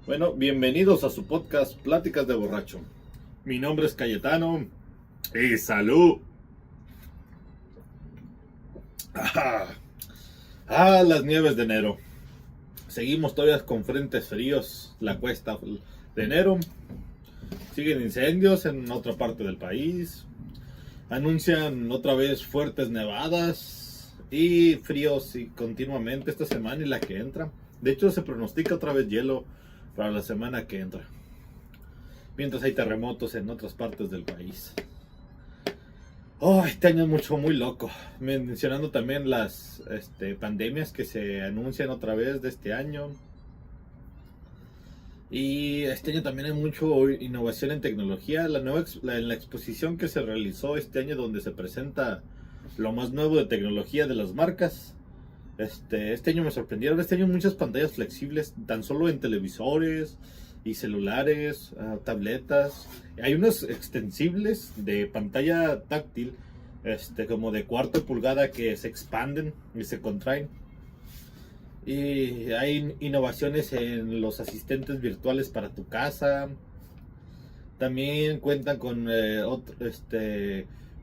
Bueno, bienvenidos a su podcast Pláticas de Borracho. Mi nombre es Cayetano y salud. Las nieves de enero. Seguimos todavía con frentes fríos. La cuesta de enero. Siguen incendios en otra parte del país. Anuncian otra vez fuertes nevadas y fríos y continuamente esta semana y la que entra. De hecho, se pronostica otra vez hielo para la semana que entra. Mientras hay terremotos en otras partes del país. Este año es muy loco. Mencionando también las pandemias que se anuncian otra vez de este año. Y este año también hay mucho innovación en tecnología. En la exposición que se realizó este año, donde se presenta lo más nuevo de tecnología de las marcas. Este año me sorprendieron. Este año muchas pantallas flexibles, tan solo en televisores y celulares, tabletas. Hay unos extensibles de pantalla táctil, como de cuarto de pulgada, que se expanden y se contraen. Y hay innovaciones en los asistentes virtuales para tu casa. También cuentan con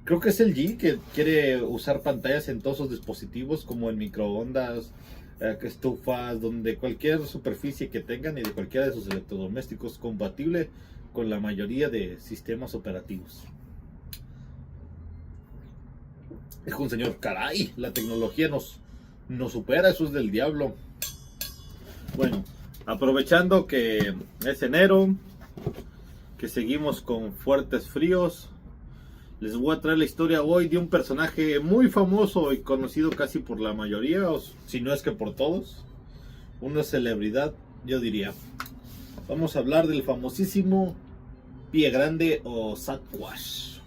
creo que es el G que quiere usar pantallas en todos sus dispositivos, como en microondas, estufas, donde cualquier superficie que tengan y de cualquiera de sus electrodomésticos, compatible con la mayoría de sistemas operativos. Dijo un señor: caray, la tecnología nos supera, eso es del diablo. Bueno, aprovechando que es enero, que seguimos con fuertes fríos, les voy a traer la historia hoy de un personaje muy famoso y conocido casi por la mayoría, o si no es que por todos. Una celebridad, yo diría. Vamos a hablar del famosísimo Pie Grande o Sasquatch.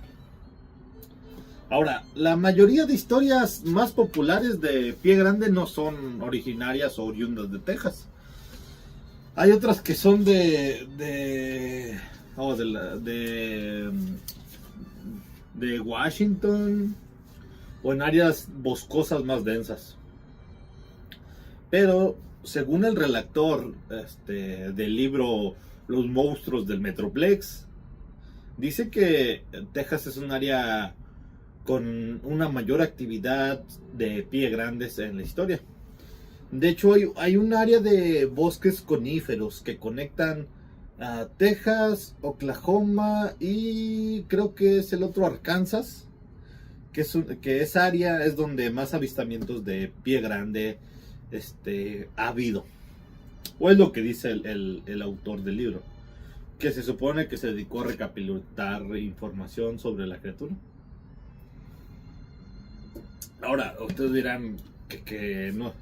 Ahora, la mayoría de historias más populares de Pie Grande no son originarias o oriundas de Texas. Hay otras que son de Washington o en áreas boscosas más densas. Pero según el redactor del libro Los monstruos del Metroplex, dice que Texas es un área con una mayor actividad de pie grandes en la historia. De hecho, hay un área de bosques coníferos que conectan a Texas, Oklahoma y creo que es el otro Arkansas, que esa área es donde más avistamientos de pie grande ha habido. O es lo que dice el autor del libro, que se supone que se dedicó a recopilar información sobre la criatura. Ahora, ustedes dirán que no,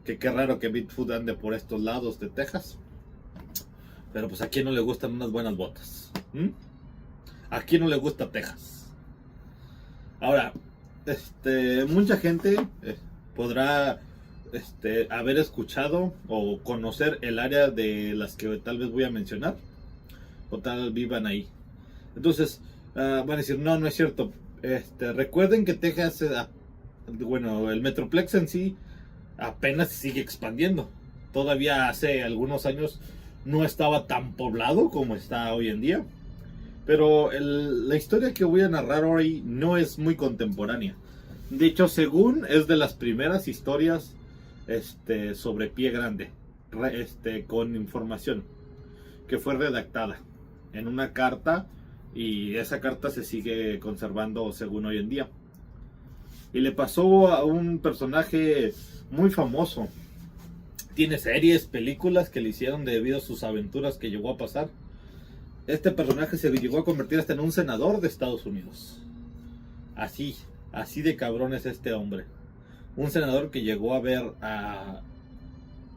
que qué raro que Bigfoot ande por estos lados de Texas. Pero pues a quién no le gustan unas buenas botas. ¿A quién no le gusta Texas? Ahora, mucha gente podrá haber escuchado o conocer el área de las que tal vez voy a mencionar, o tal vez vivan ahí. Entonces, van a decir: no es cierto. Recuerden que Texas, el Metroplex en sí apenas se sigue expandiendo. Todavía hace algunos años no estaba tan poblado como está hoy en día. Pero la historia que voy a narrar hoy no es muy contemporánea. De hecho, según es de las primeras historias sobre Pie Grande, con información que fue redactada en una carta, y esa carta se sigue conservando según hoy en día. Y le pasó a un personaje muy famoso. Tiene series, películas que le hicieron debido a sus aventuras que llegó a pasar. Este personaje se llegó a convertir hasta en un senador de Estados Unidos. Así de cabrón es este hombre. Un senador que llegó a ver a...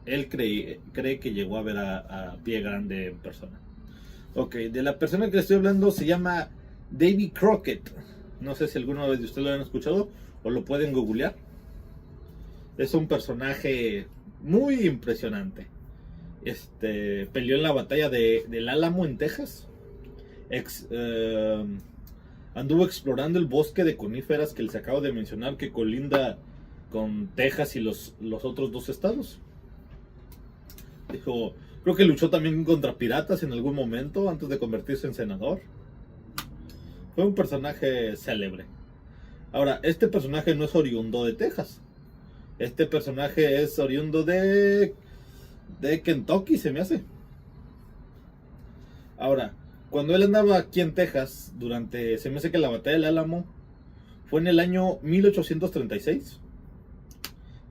Él cree que llegó a ver a Pie Grande en persona. Ok, de la persona que le estoy hablando se llama Davy Crockett. No sé si alguna vez de ustedes lo han escuchado o lo pueden googlear. Es un personaje muy impresionante. Peleó en la batalla del Álamo en Texas. Anduvo explorando el bosque de coníferas que les acabo de mencionar, que colinda con Texas y los otros dos estados. Dijo, creo que luchó también contra piratas en algún momento antes de convertirse en senador. Fue un personaje célebre. Ahora, este personaje no es oriundo de Texas. Este personaje es oriundo de Kentucky, se me hace. Ahora, cuando él andaba aquí en Texas, se me hace que la batalla del Álamo fue en el año 1836,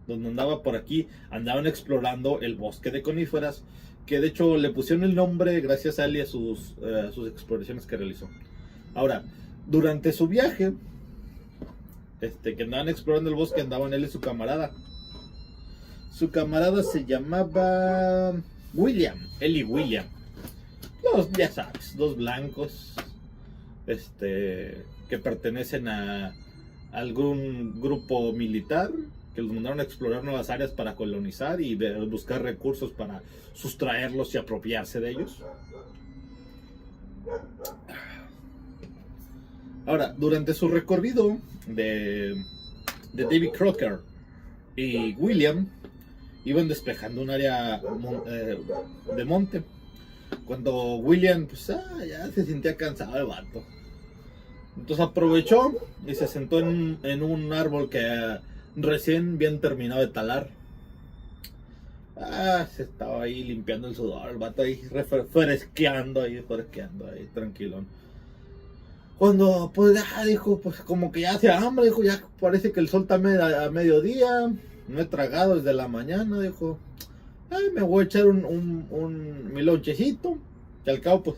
donde andaba por aquí, andaban explorando el bosque de coníferas, que de hecho le pusieron el nombre gracias a él y a sus exploraciones que realizó. Ahora, durante su viaje, que andaban explorando el bosque, andaban él y su camarada. Su camarada se llamaba William, él y William. Ya sabes, dos blancos, que pertenecen a algún grupo militar, que los mandaron a explorar nuevas áreas para colonizar y buscar recursos para sustraerlos y apropiarse de ellos. Ahora, durante su recorrido de David Crocker y William, iban despejando un área de monte. Cuando William, pues ya se sentía cansado el vato. Entonces aprovechó y se sentó en un árbol que recién bien terminado de talar. Se estaba ahí limpiando el sudor, el vato ahí fresqueando ahí, tranquilón. Cuando pues ya dijo, pues como que ya hace hambre, dijo, ya parece que el sol está a mediodía, no he tragado desde la mañana, dijo, me voy a echar mi lonchecito, que al cabo pues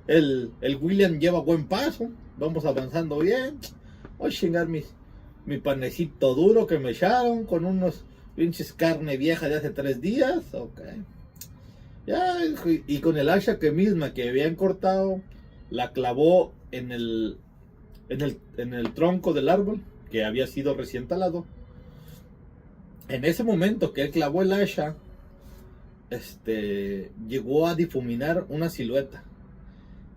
el William lleva buen paso, vamos avanzando bien, voy a chingar mi panecito duro que me echaron con unos pinches carne vieja de hace 3 días, ok. Ya, y con el hacha que habían cortado, la clavó en el tronco del árbol que había sido recién talado. En ese momento que él clavó el hacha, llegó a difuminar una silueta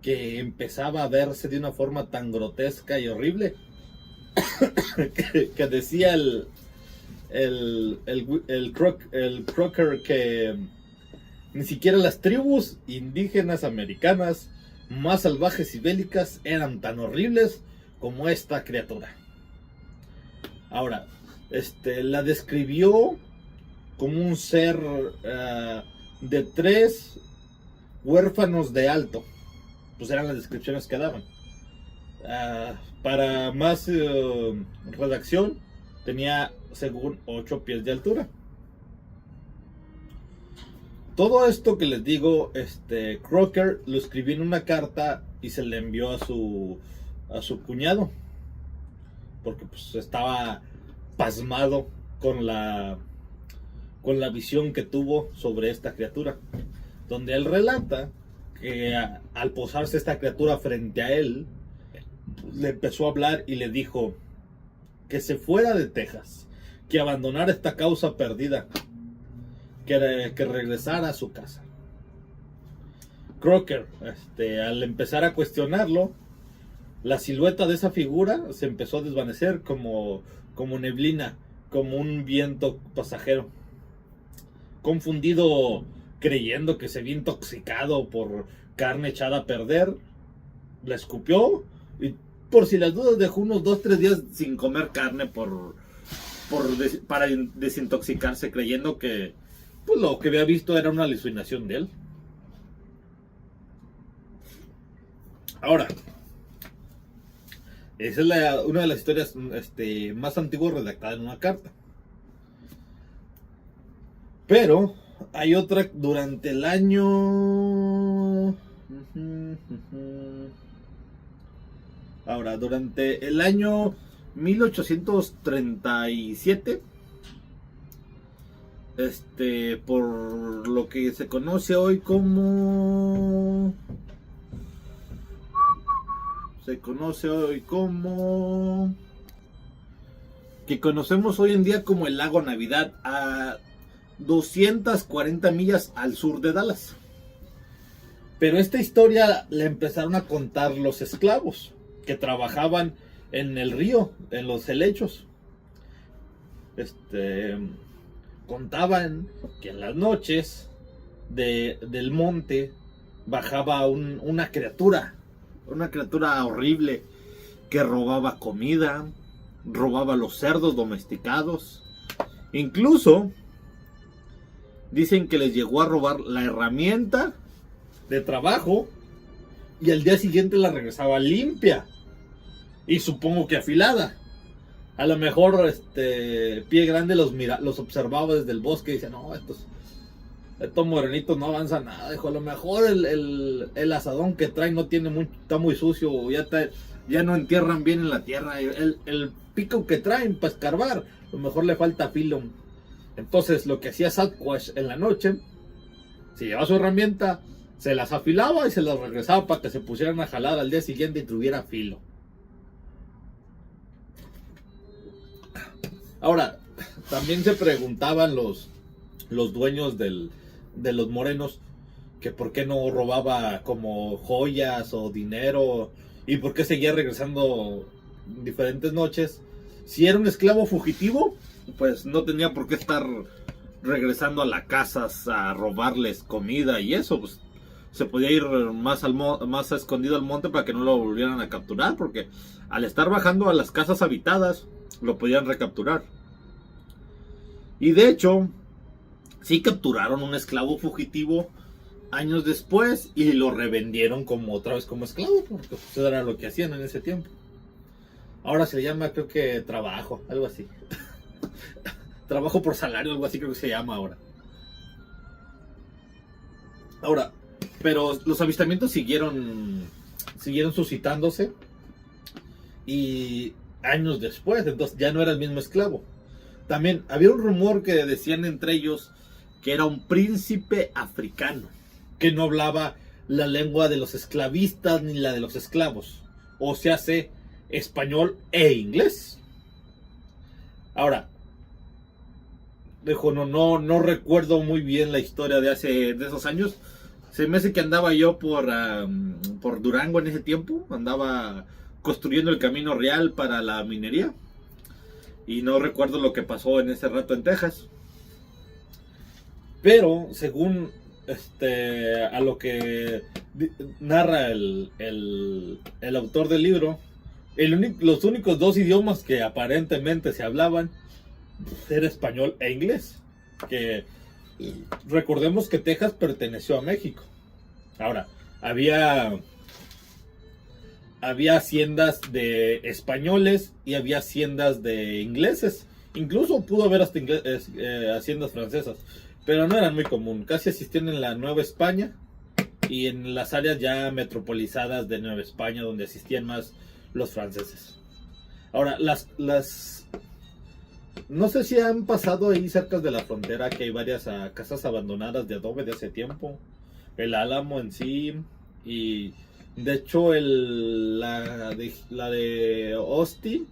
que empezaba a verse de una forma tan grotesca y horrible que decía el Crocker que ni siquiera las tribus indígenas americanas más salvajes y bélicas eran tan horribles como esta criatura. Ahora, la describió como un ser de 3 huérfanos de alto. Pues eran las descripciones que daban. Para más redacción, tenía según 8 pies de altura. Todo esto que les digo, Crocker lo escribió en una carta y se le envió a su cuñado, porque pues estaba pasmado con la visión que tuvo sobre esta criatura, donde él relata que al posarse esta criatura frente a él, le empezó a hablar y le dijo que se fuera de Texas, que abandonara esta causa perdida, que regresara a su casa. Crocker, al empezar a cuestionarlo, la silueta de esa figura se empezó a desvanecer como neblina, como un viento pasajero. Confundido, creyendo que se había intoxicado por carne echada a perder, la escupió y por si las dudas dejó unos 2-3 días sin comer carne para desintoxicarse, creyendo que pues lo que había visto era una alucinación de él. Ahora, esa es una de las historias más antiguas redactada en una carta. Pero hay otra durante el año... Ahora, durante el año 1837, por lo que se conoce hoy como... que conocemos hoy en día como el lago Navidad, a 240 millas al sur de Dallas. Pero esta historia la empezaron a contar los esclavos que trabajaban en el río, en los helechos. este, contaban que en las noches del monte bajaba una criatura horrible que robaba comida, robaba los cerdos domesticados. Incluso dicen que les llegó a robar la herramienta de trabajo y al día siguiente la regresaba limpia y supongo que afilada. A lo mejor Pie Grande los observaba desde el bosque y decía, no, estos morenitos no avanzan nada. Dijo, a lo mejor el asadón que traen no tiene está muy sucio, ya no entierran bien en la tierra. El pico que traen para escarbar, a lo mejor le falta filo. Entonces lo que hacía Sasquatch en la noche, se llevaba su herramienta, se las afilaba y se las regresaba para que se pusieran a jalar al día siguiente y tuviera filo. Ahora, también se preguntaban los dueños de los morenos que por qué no robaba como joyas o dinero y por qué seguía regresando diferentes noches. Si era un esclavo fugitivo, pues no tenía por qué estar regresando a las casas a robarles comida y eso, pues se podía ir más escondido al monte para que no lo volvieran a capturar, porque al estar bajando a las casas habitadas lo podían recapturar. Y de hecho, sí capturaron un esclavo fugitivo años después y lo revendieron otra vez como esclavo, porque pues era lo que hacían en ese tiempo. Ahora se le llama, creo que trabajo, algo así. Trabajo por salario, algo así creo que se llama ahora. Ahora, pero los avistamientos siguieron suscitándose y años después, entonces ya no era el mismo esclavo. También había un rumor que decían entre ellos que era un príncipe africano, que no hablaba la lengua de los esclavistas ni la de los esclavos, o sea, español e inglés. Ahora, no recuerdo muy bien la historia de esos años. Se me hace que andaba yo por Durango en ese tiempo, andaba construyendo el camino real para la minería. Y no recuerdo lo que pasó en ese rato en Texas. Pero según a lo que narra el autor del libro, los únicos dos idiomas que aparentemente se hablaban era español e inglés. Que recordemos que Texas perteneció a México. Ahora, había haciendas de españoles y había haciendas de ingleses. Incluso pudo haber hasta haciendas francesas, pero no eran muy común. Casi existían en la Nueva España y en las áreas ya metropolizadas de Nueva España, donde asistían más los franceses. Ahora, no sé si han pasado ahí cerca de la frontera que hay varias casas abandonadas de adobe de hace tiempo. El Álamo en sí. Y de hecho la de Austin,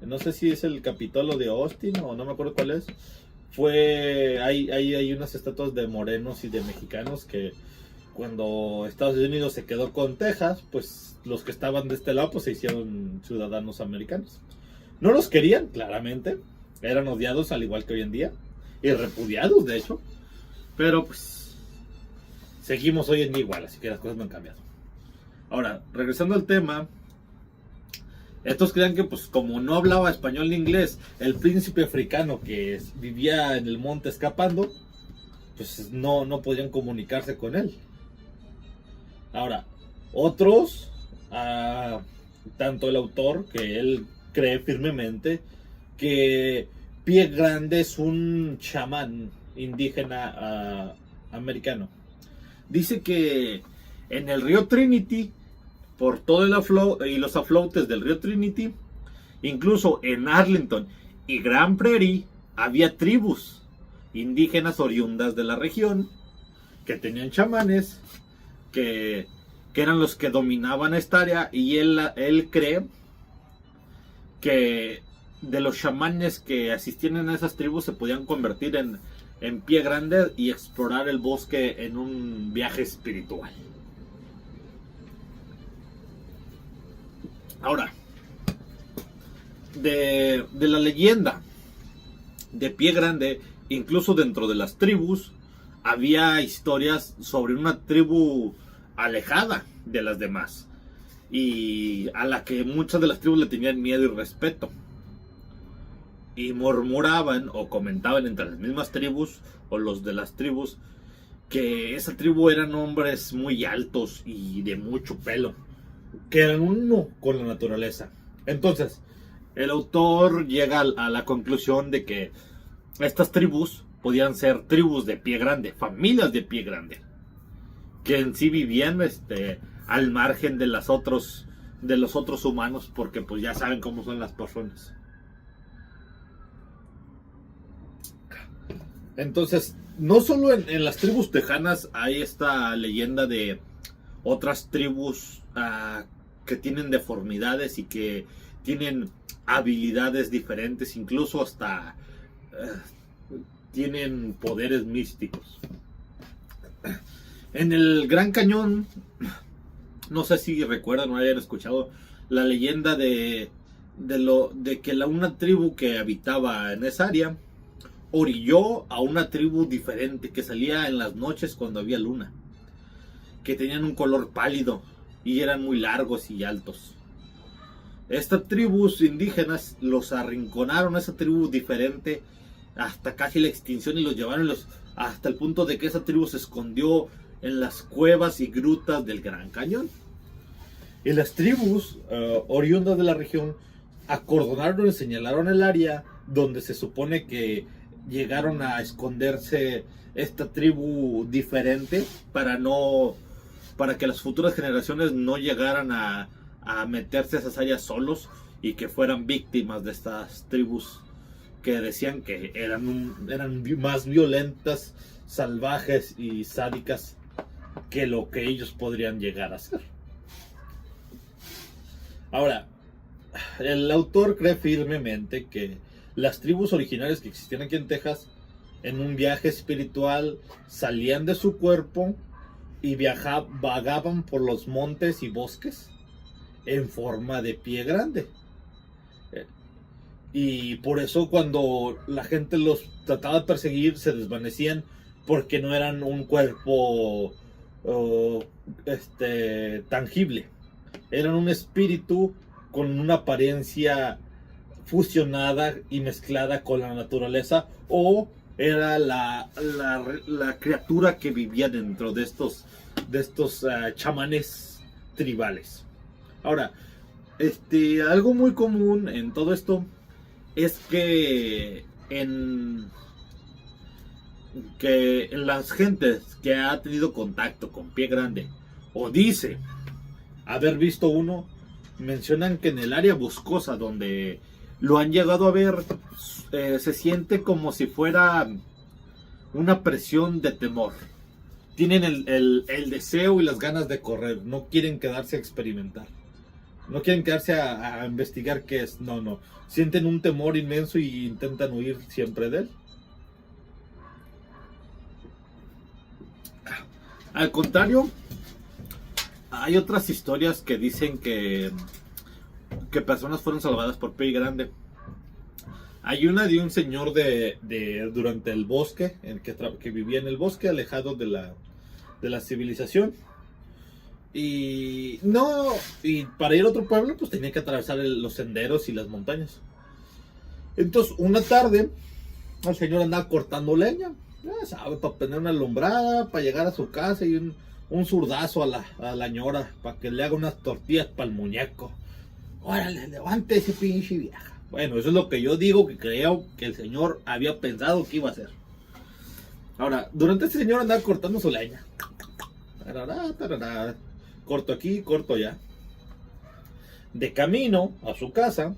no sé si es el Capitolio de Austin o no me acuerdo cuál es. Hay unas estatuas de morenos y de mexicanos que cuando Estados Unidos se quedó con Texas, pues los que estaban de este lado pues se hicieron ciudadanos americanos. No los querían, claramente. Eran odiados al igual que hoy en día. Y repudiados, de hecho. Pero pues seguimos hoy en día igual, así que las cosas no han cambiado. Ahora, regresando al tema, estos creían que pues como no hablaba español ni inglés, el príncipe africano que vivía en el monte escapando, pues no podían comunicarse con él. Ahora, otros, tanto el autor, que él cree firmemente que Pie Grande es un chamán indígena americano. Dice que en el río Trinity, por todo y los aflotes del río Trinity, incluso en Arlington y Grand Prairie, había tribus indígenas oriundas de la región que tenían chamanes que eran los que dominaban esta área, y él cree que de los chamanes que asistían en esas tribus se podían convertir en Pie Grande y explorar el bosque en un viaje espiritual. Ahora, de la leyenda de Pie Grande, incluso dentro de las tribus, había historias sobre una tribu alejada de las demás y a la que muchas de las tribus le tenían miedo y respeto. Y murmuraban o comentaban entre las mismas tribus o los de las tribus que esa tribu eran hombres muy altos y de mucho pelo, que eran uno con la naturaleza. Entonces, el autor llega a la conclusión de que estas tribus podían ser tribus de Pie Grande, familias de Pie Grande, que en sí vivían al margen de los otros humanos, porque pues ya saben cómo son las personas. Entonces, no solo en las tribus tejanas hay esta leyenda de otras tribus que tienen deformidades y que tienen habilidades diferentes, incluso hasta tienen poderes místicos. En el Gran Cañón, no sé si recuerdan o hayan escuchado la leyenda de que una tribu que habitaba en esa área orilló a una tribu diferente que salía en las noches cuando había luna, que tenían un color pálido y eran muy largos y altos. Estas tribus indígenas los arrinconaron a esa tribu diferente hasta casi la extinción y los llevaron hasta el punto de que esa tribu se escondió en las cuevas y grutas del Gran Cañón. Y las tribus oriundas de la región acordonaron y señalaron el área donde se supone que llegaron a esconderse esta tribu diferente para que las futuras generaciones no llegaran a meterse a esas áreas solos y que fueran víctimas de estas tribus que decían que eran más violentas, salvajes y sádicas que lo que ellos podrían llegar a ser. Ahora, el autor cree firmemente que las tribus originarias que existían aquí en Texas, en un viaje espiritual, salían de su cuerpo y vagaban por los montes y bosques en forma de Pie Grande. Y por eso cuando la gente los trataba de perseguir, se desvanecían porque no eran un cuerpo tangible. Eran un espíritu con una apariencia fusionada y mezclada con la naturaleza, o era la criatura que vivía dentro de estos chamanes tribales. Ahora, algo muy común en todo esto es que en las gentes que ha tenido contacto con Pie Grande o dice haber visto uno, mencionan que en el área boscosa donde lo han llegado a ver, se siente como si fuera una presión de temor. Tienen el deseo y las ganas de correr, no quieren quedarse a experimentar, no quieren quedarse a investigar qué es, no, sienten un temor inmenso y intentan huir siempre de él. Al contrario, hay otras historias que dicen que personas fueron salvadas por Pie Grande. Hay una de un señor durante el bosque, que vivía en el bosque, alejado de la civilización. Y para ir a otro pueblo, pues tenía que atravesar los senderos y las montañas. Entonces, una tarde, el señor andaba cortando leña, ya sabe, para tener una alumbrada, para llegar a su casa y un zurdazo a la ñora, para que le haga unas tortillas para el muñeco. Órale, levante ese pinche vieja. Bueno, eso es lo que yo digo, que creo que el señor había pensado que iba a hacer. Ahora, durante este señor andaba cortando su leña. Tarará. Corto aquí, corto allá. De camino a su casa,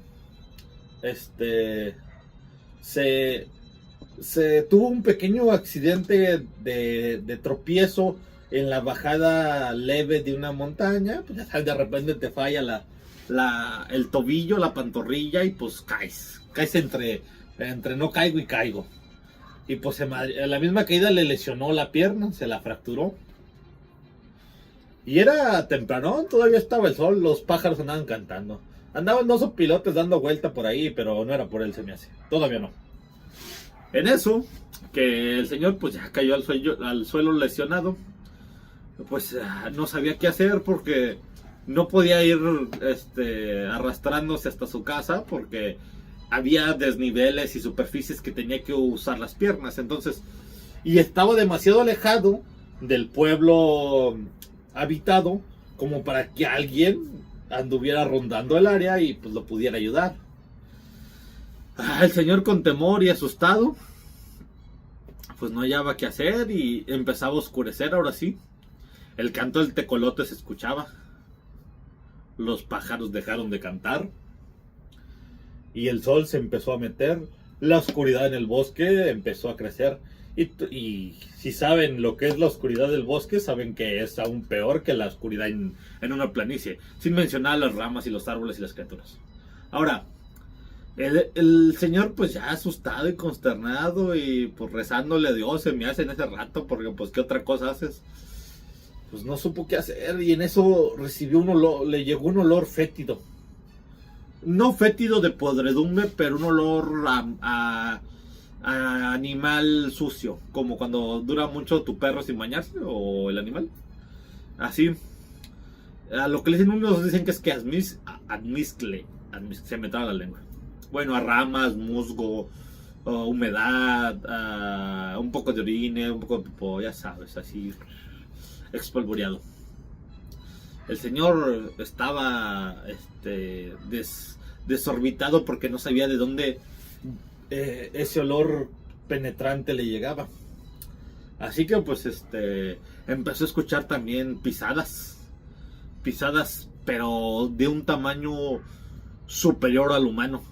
se tuvo un pequeño accidente de tropiezo en la bajada leve de una montaña. Pues ya sabes, de repente te falla el tobillo, la pantorrilla y pues caes entre no caigo y caigo. Y pues la misma caída le lesionó la pierna, se la fracturó. Y era temprano, todavía estaba el sol, los pájaros andaban cantando. Andaban dos pilotes dando vuelta por ahí, pero no era por él, se me hace. Todavía no. En eso, que el señor pues ya cayó al suelo lesionado, pues no sabía qué hacer porque no podía ir arrastrándose hasta su casa porque había desniveles y superficies que tenía que usar las piernas. Entonces, y estaba demasiado alejado del pueblo habitado como para que alguien anduviera rondando el área y pues lo pudiera ayudar. El señor, con temor y asustado, pues no hallaba qué hacer y empezaba a oscurecer. Ahora sí, el canto del tecolote se escuchaba, los pájaros dejaron de cantar y el sol se empezó a meter. La oscuridad en el bosque empezó a crecer. Y si saben lo que es la oscuridad del bosque, saben que es aún peor que la oscuridad en una planicie, sin mencionar las ramas y los árboles y las criaturas. Ahora, el señor pues ya asustado y consternado y pues rezándole a Dios se me hace en ese rato, porque pues qué otra cosa haces, pues no supo qué hacer. Y en eso recibió un olor, le llegó un olor fétido, no fétido de podredumbre, pero un olor a animal sucio, como cuando dura mucho tu perro sin bañarse o el animal, así. A lo que le dicen unos, dicen que es que admizcle, se me traba la lengua. Bueno, a ramas, musgo, humedad, un poco de orine, un poco de popó, ya sabes, así expolvoreado. El señor estaba desorbitado porque no sabía de dónde ese olor penetrante le llegaba. Así que pues empezó a escuchar también pisadas, pero de un tamaño superior al humano.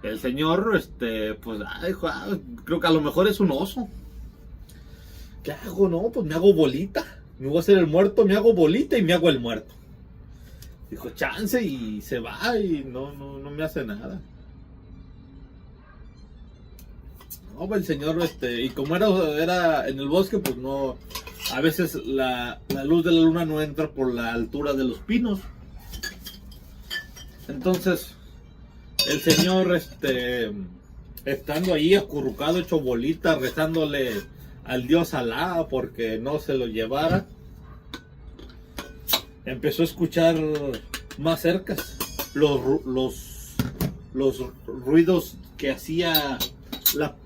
El señor pues dijo, creo que a lo mejor es un oso. ¿Qué hago? No, pues me hago bolita. Me voy a hacer el muerto, me hago bolita y me hago el muerto. Dijo, chance, y se va y no me hace nada. No, el señor, y como era en el bosque, pues no, a veces la luz de la luna no entra por la altura de los pinos. Entonces, el señor, estando ahí acurrucado, hecho bolita, rezándole al dios Alá porque no se lo llevara, empezó a escuchar más cerca los ruidos que hacía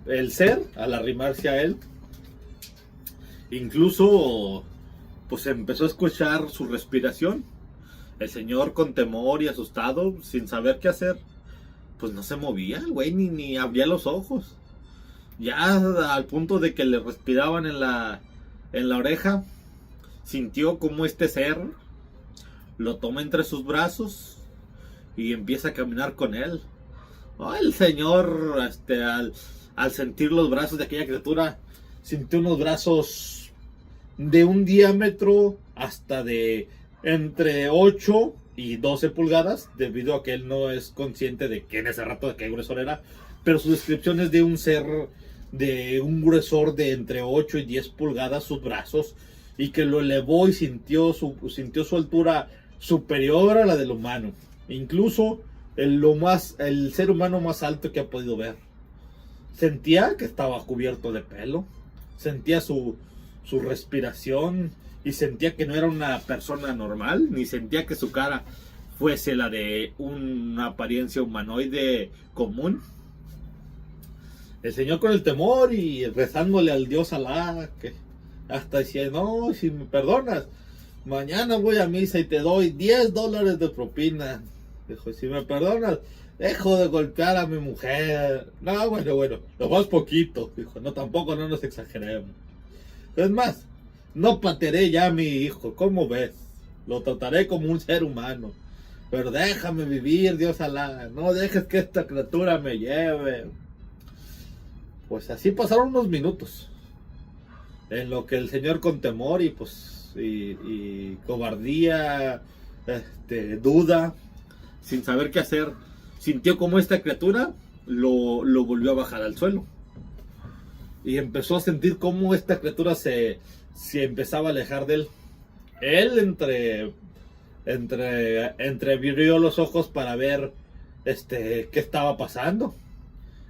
el ser al arrimarse a él. Incluso pues empezó a escuchar su respiración. El señor, con temor y asustado, sin saber qué hacer, pues no se movía el güey, ni abría los ojos. Ya al punto de que le respiraban en la oreja, sintió como este ser lo toma entre sus brazos y empieza a caminar con él. El señor, al sentir los brazos de aquella criatura, sintió unos brazos de un diámetro hasta de entre 8 y 12 pulgadas, debido a que él no es consciente de que en ese rato de qué gruesor era, pero su descripción es de un ser de un gruesor de entre 8 y 10 pulgadas sus brazos, y que lo elevó y sintió su altura superior a la del humano, incluso el ser humano más alto que ha podido ver. Sentía que estaba cubierto de pelo, sentía su respiración y sentía que no era una persona normal, ni sentía que su cara fuese la de una apariencia humanoide común. El señor, con el temor y rezándole al dios Alá, que hasta decía, no, si me perdonas, mañana voy a misa y te doy $10 de propina. Dijo, si me perdonas, dejo de golpear a mi mujer. No, bueno, lo más poquito. Dijo, no, tampoco no nos exageremos. Es más, no patearé ya a mi hijo, ¿cómo ves? Lo trataré como un ser humano. Pero déjame vivir, Dios Alá. No dejes que esta criatura me lleve. Pues así pasaron unos minutos, en lo que el señor, con temor y pues y cobardía, duda, sin saber qué hacer, sintió como esta criatura lo volvió a bajar al suelo. Y empezó a sentir cómo esta criatura se empezaba a alejar de él. Él entreabrió los ojos para ver qué estaba pasando.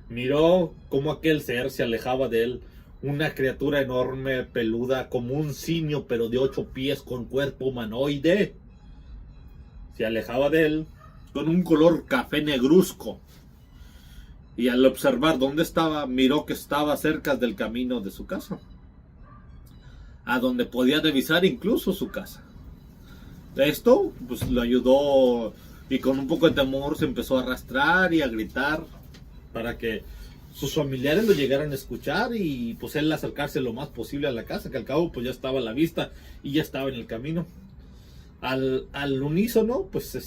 Miró cómo aquel ser se alejaba de él, una criatura enorme, peluda, como un simio, pero de 8 pies, con cuerpo humanoide. Se alejaba de él con un color café negruzco. Y al observar dónde estaba, miró que estaba cerca del camino de su casa, a donde podía divisar incluso su casa. Esto pues lo ayudó, y con un poco de temor se empezó a arrastrar y a gritar para que sus familiares lo llegaran a escuchar, y pues él acercarse lo más posible a la casa, que al cabo pues ya estaba a la vista y ya estaba en el camino. Al unísono, pues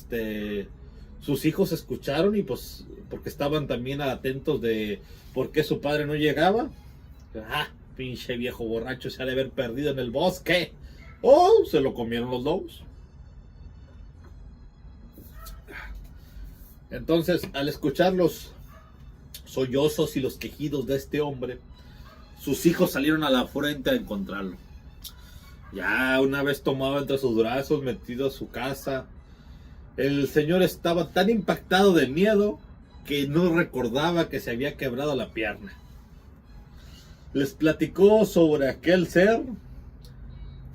sus hijos escucharon, y pues porque estaban también atentos de por qué su padre no llegaba. Pinche viejo borracho, se ha de haber perdido en el bosque. O se lo comieron los lobos. Entonces, al escuchar los sollozos y los quejidos de este hombre, sus hijos salieron a la frente a encontrarlo. Ya una vez tomado entre sus brazos, metido a su casa, el señor estaba tan impactado de miedo que no recordaba que se había quebrado la pierna. Les platicó sobre aquel ser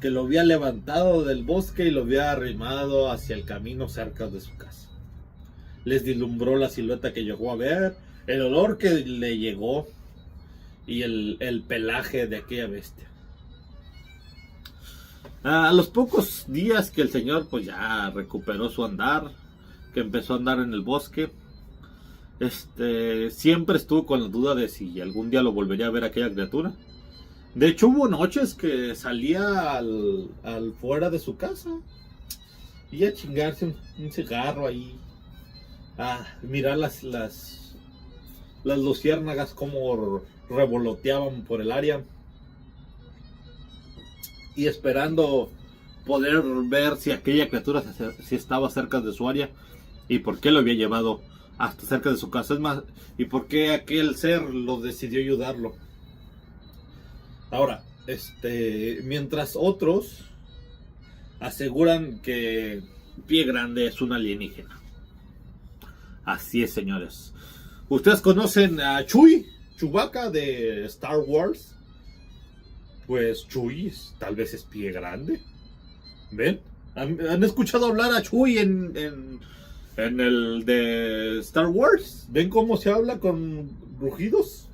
que lo había levantado del bosque y lo había arrimado hacia el camino cerca de su casa. Les vislumbró la silueta que llegó a ver, el olor que le llegó y el pelaje de aquella bestia. A los pocos días que el señor pues ya recuperó su andar, que empezó a andar en el bosque, siempre estuvo con la duda de si algún día lo volvería a ver aquella criatura. De hecho, hubo noches que salía al fuera de su casa y a chingarse un cigarro ahí, a mirar las luciérnagas como revoloteaban por el área, y esperando poder ver si aquella criatura si estaba cerca de su área, y por qué lo había llevado hasta cerca de su casa. Es más, y por qué aquel ser lo decidió ayudarlo. Ahora, mientras otros aseguran que Pie Grande es un alienígena. Así es, señores. ¿Ustedes conocen a Chewbacca de Star Wars? Pues Chewie tal vez es Pie Grande. ¿Ven? ¿Han escuchado hablar a Chewie en el de Star Wars? ¿Ven cómo se habla con rugidos?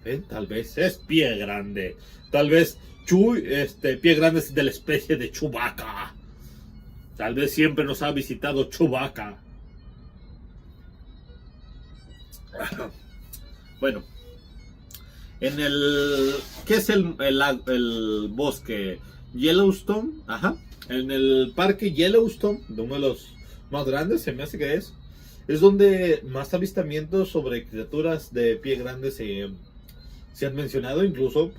¿Ven? Tal vez es Pie Grande. Tal vez Pie Grande es de la especie de Chewbacca. Tal vez siempre nos ha visitado Chewbacca. Bueno, ¿qué es el bosque? Yellowstone, en el parque Yellowstone, de uno de los más grandes, se me hace que es donde más avistamientos sobre criaturas de Pie Grande se han mencionado, incluso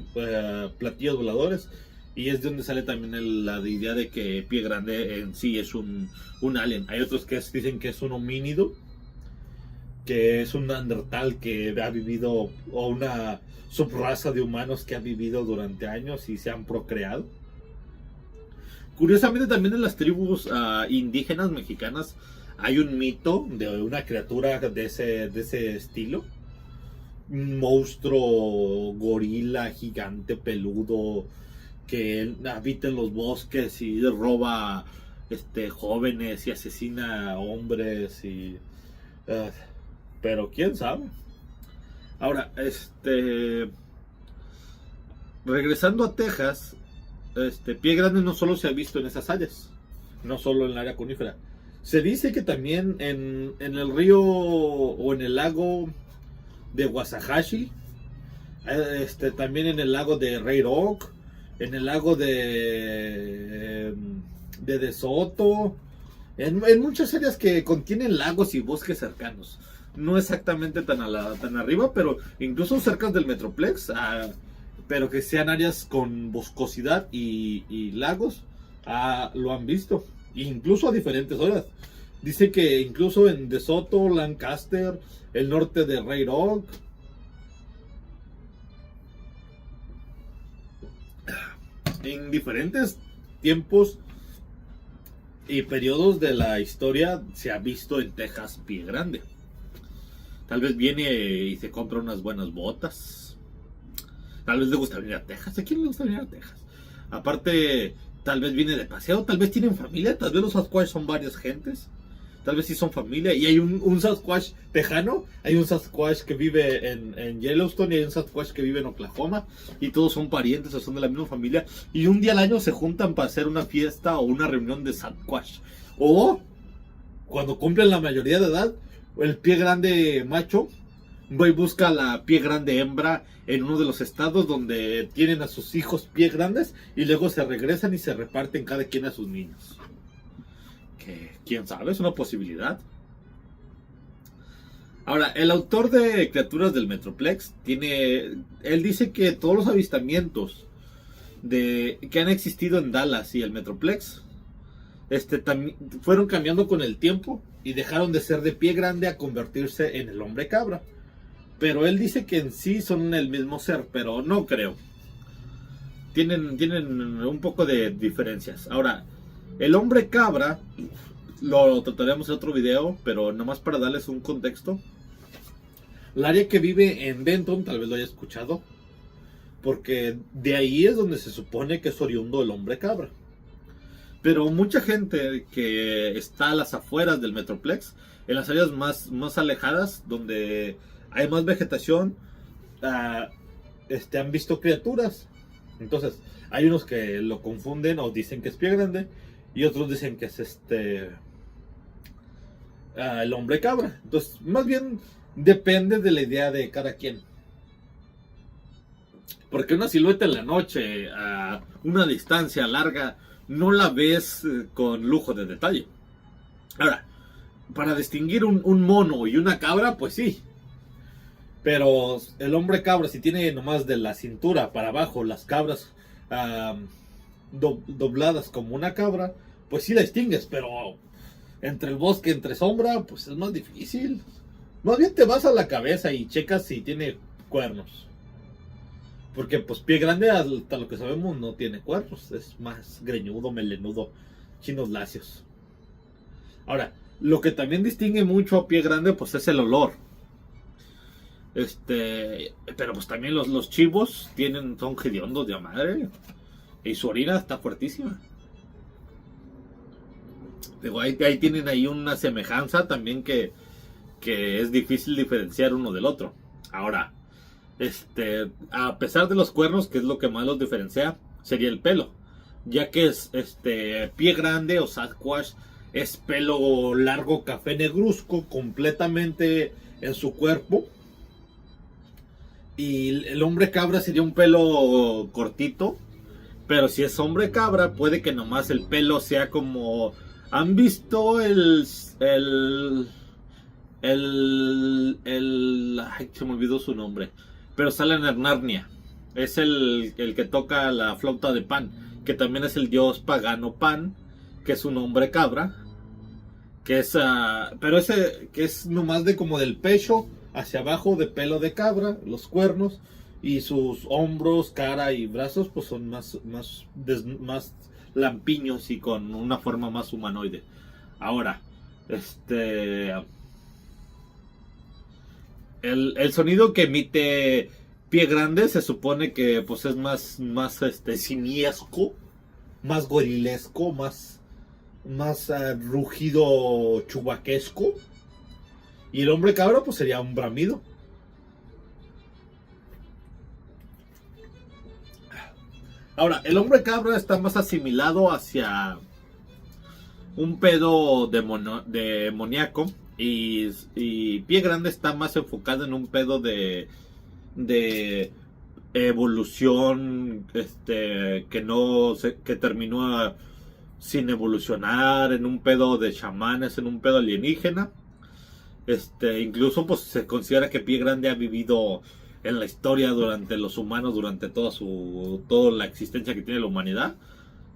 platillos voladores, y es de donde sale también la idea de que Pie Grande en sí es un alien. Hay otros que dicen que es un homínido, que es un neandertal que ha vivido, o una subraza de humanos que ha vivido durante años y se han procreado. Curiosamente, también en las tribus indígenas mexicanas hay un mito de una criatura de ese estilo. Un monstruo gorila gigante peludo que habita en los bosques y roba jóvenes y asesina hombres pero quién sabe. Ahora, regresando a Texas, Pie Grande no solo se ha visto en esas áreas, no solo en el área conífera. Se dice que también en el río o en el lago de Waxahachie, también en el lago de Red Oak, en el lago de De Soto, en muchas áreas que contienen lagos y bosques cercanos. No exactamente tan arriba, pero incluso cerca del Metroplex, pero que sean áreas con boscosidad y lagos, lo han visto, incluso a diferentes horas. Dice que incluso en De Soto, Lancaster, el norte de Red Oak, en diferentes tiempos y periodos de la historia se ha visto en Texas Pie Grande. Tal vez viene y se compra unas buenas botas. Tal vez le gusta venir a Texas. ¿A quién le gusta venir a Texas? Aparte, tal vez viene de paseo, tal vez tienen familia, tal vez los Sasquatch son varias gentes. Tal vez sí son familia. Y hay un Sasquatch tejano, hay un Sasquatch que vive en Yellowstone y hay un Sasquatch que vive en Oklahoma. Y todos son parientes o son de la misma familia. Y un día al año se juntan para hacer una fiesta o una reunión de Sasquatch. O cuando cumplen la mayoría de edad, el pie grande macho va y busca la pie grande hembra en uno de los estados donde tienen a sus hijos pie grandes y luego se regresan y se reparten cada quien a sus niños. Que quién sabe, es una posibilidad. Ahora, el autor de Criaturas del Metroplex él dice que todos los avistamientos que han existido en Dallas y el Metroplex fueron cambiando con el tiempo y dejaron de ser de pie grande a convertirse en el hombre cabra. Pero él dice que en sí son el mismo ser, pero no creo. Tienen un poco de diferencias. Ahora, el hombre cabra lo trataremos en otro video, pero nomás para darles un contexto. El área que vive en Denton, tal vez lo haya escuchado, porque de ahí es donde se supone que es oriundo el hombre cabra. Pero mucha gente que está a las afueras del Metroplex, en las áreas más alejadas, donde hay más vegetación, han visto criaturas. Entonces, hay unos que lo confunden o dicen que es pie grande, y otros dicen que es el hombre cabra. Entonces, más bien depende de la idea de cada quien. Porque una silueta en la noche a una distancia larga no la ves con lujo de detalle. Ahora, para distinguir un mono y una cabra, pues sí. Pero el hombre cabra, si tiene nomás de la cintura para abajo las cabras dobladas como una cabra, pues sí la distingues. Pero entre el bosque, entre sombra, pues es más difícil. Más bien te vas a la cabeza y checas si tiene cuernos. Porque pues pie grande, hasta lo que sabemos, no tiene cuernos. Es más greñudo, melenudo, chinos lacios. Ahora, lo que también distingue mucho a pie grande, pues es el olor. Pero pues también los chivos son hediondos de madre. Y su orina está fuertísima. Pero ahí tienen ahí una semejanza también que es difícil diferenciar uno del otro. Ahora, a pesar de los cuernos, que es lo que más los diferencia, sería el pelo. Ya que es pie grande o Sasquatch es pelo largo café negruzco completamente en su cuerpo. Y el hombre cabra sería un pelo cortito. Pero si es hombre cabra, puede que nomás el pelo sea como... ¿Han visto ay, se me olvidó su nombre. Pero sale en Narnia. Es el que toca la flauta de Pan. Que también es el dios pagano Pan. Que es un hombre cabra. Que es... pero ese que es nomás de como del pecho hacia abajo, de pelo de cabra. Los cuernos. Y sus hombros, cara y brazos pues son más lampiños y con una forma más humanoide. Ahora, el sonido que emite pie grande se supone que pues es más simiesco, más gorilesco, más rugido chubaquesco. Y el hombre cabra pues sería un bramido. Ahora, el hombre cabra está más asimilado hacia un pedo demoníaco y pie grande está más enfocado en un pedo de evolución que terminó sin evolucionar, en un pedo de chamanes, en un pedo alienígena. Incluso pues se considera que pie grande ha vivido en la historia durante los humanos, durante toda la existencia que tiene la humanidad,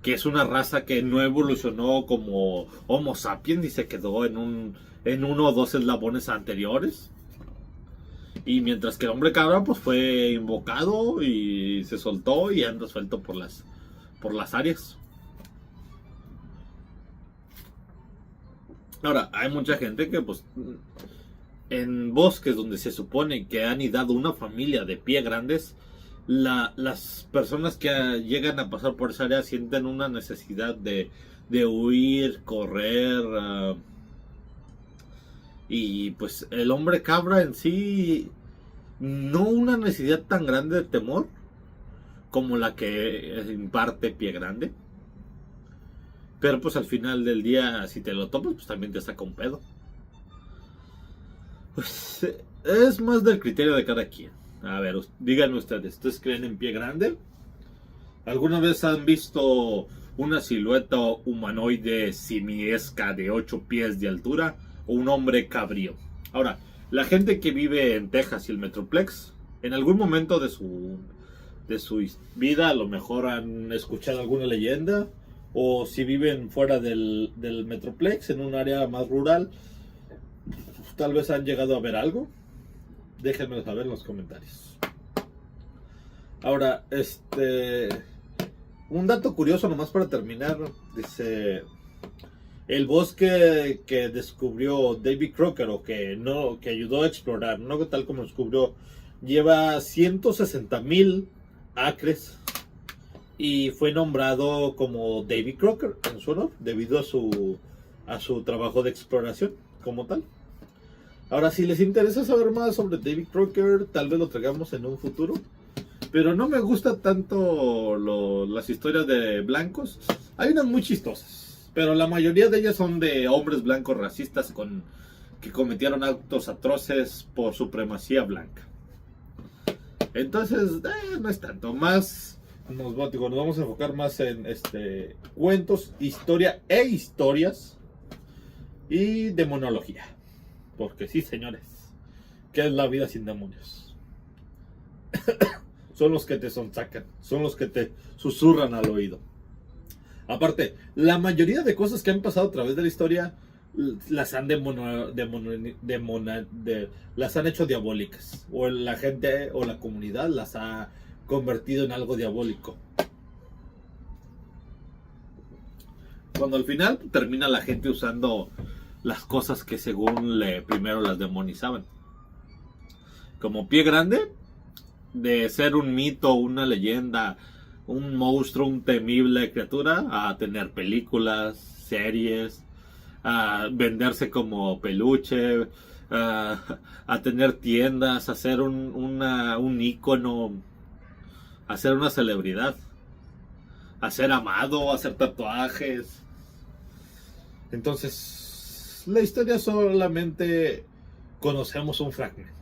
que es una raza que no evolucionó como Homo sapiens y se quedó en uno o dos eslabones anteriores. Y mientras que el hombre cabra pues fue invocado y se soltó y anda suelto por las áreas. Ahora, hay mucha gente que pues en bosques donde se supone que han anidado una familia de pie grandes, las personas que llegan a pasar por esa área sienten una necesidad de huir, correr, y pues el hombre cabra en sí, no una necesidad tan grande de temor como la que imparte Pie Grande. Pero pues al final del día, si te lo topas, pues también te saca un pedo. Pues es más del criterio de cada quien. A ver, díganme ¿ustedes creen en Pie Grande? ¿Alguna vez han visto una silueta humanoide simiesca de 8 pies de altura o un hombre cabrío? Ahora, la gente que vive en Texas y el Metroplex, en algún momento de su vida a lo mejor han escuchado alguna leyenda, o si viven fuera del Metroplex, en un área más rural, tal vez han llegado a ver algo. Déjenme saber en los comentarios. Ahora, un dato curioso nomás para terminar, dice, el bosque que descubrió David Crocker, o que ayudó a explorar, no tal como descubrió, lleva 160,000 acres y fue nombrado como David Crocker en su honor, debido a su trabajo de exploración como tal. Ahora, si les interesa saber más sobre David Crocker, tal vez lo traigamos en un futuro. Pero no me gusta tanto las historias de blancos. Hay unas muy chistosas, pero la mayoría de ellas son de hombres blancos racistas que cometieron actos atroces por supremacía blanca. Entonces, no es tanto. Más nos vamos a enfocar más en cuentos, historia e historias y demonología. Porque sí, señores, ¿qué es la vida sin demonios? Son los que te sonsacan, son los que te susurran al oído. Aparte, la mayoría de cosas que han pasado a través de la historia las han las han hecho diabólicas, o la gente o la comunidad las ha convertido en algo diabólico, cuando al final termina la gente usando las cosas que según primero las demonizaban. Como Pie Grande, de ser un mito, una leyenda, un monstruo, un temible criatura, a tener películas, series, a venderse como peluche, a tener tiendas, a ser un ícono, a ser una celebridad, a ser amado, a hacer tatuajes. Entonces, la historia solamente conocemos un fragmento.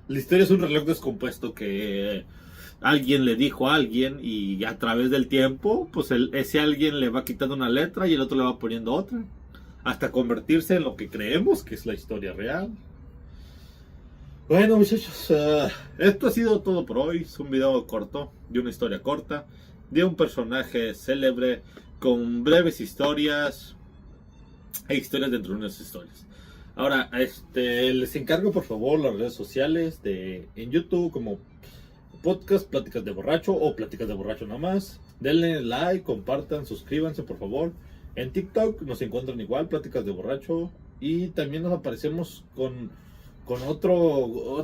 La historia es un reloj descompuesto que alguien le dijo a alguien, y a través del tiempo, pues ese alguien le va quitando una letra y el otro le va poniendo otra, hasta convertirse en lo que creemos que es la historia real. Bueno, muchachos, esto ha sido todo por hoy. Es un video corto, de una historia corta, de un personaje célebre, con breves historias e historias dentro de unas historias. Ahora, les encargo por favor las redes sociales en YouTube como podcast Pláticas de Borracho o Pláticas de Borracho nada más. Denle like, compartan, suscríbanse por favor. En TikTok nos encuentran igual, Pláticas de Borracho. Y también nos aparecemos con otro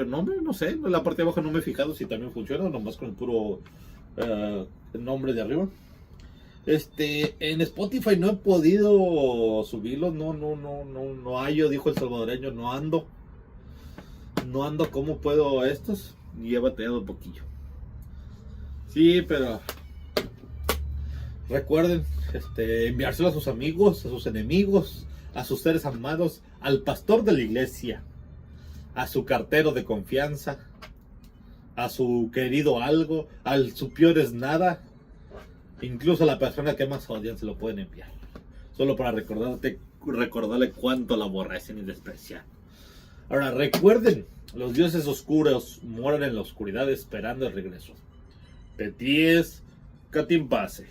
nombre, no sé. En la parte de abajo no me he fijado si también funciona, nomás con el puro nombre de arriba. En Spotify no he podido subirlo, no hallo, dijo el salvadoreño, no ando como puedo estos, y he batallado un poquillo. Sí, pero recuerden, enviárselo a sus amigos, a sus enemigos, a sus seres amados, al pastor de la iglesia, a su cartero de confianza, a su querido algo, al su peor es nada. Incluso a la persona que más odian se lo pueden enviar. Solo para recordarle cuánto la aborrecen y desprecian. Ahora recuerden, los dioses oscuros moran en la oscuridad esperando el regreso. Peties, Catimpase.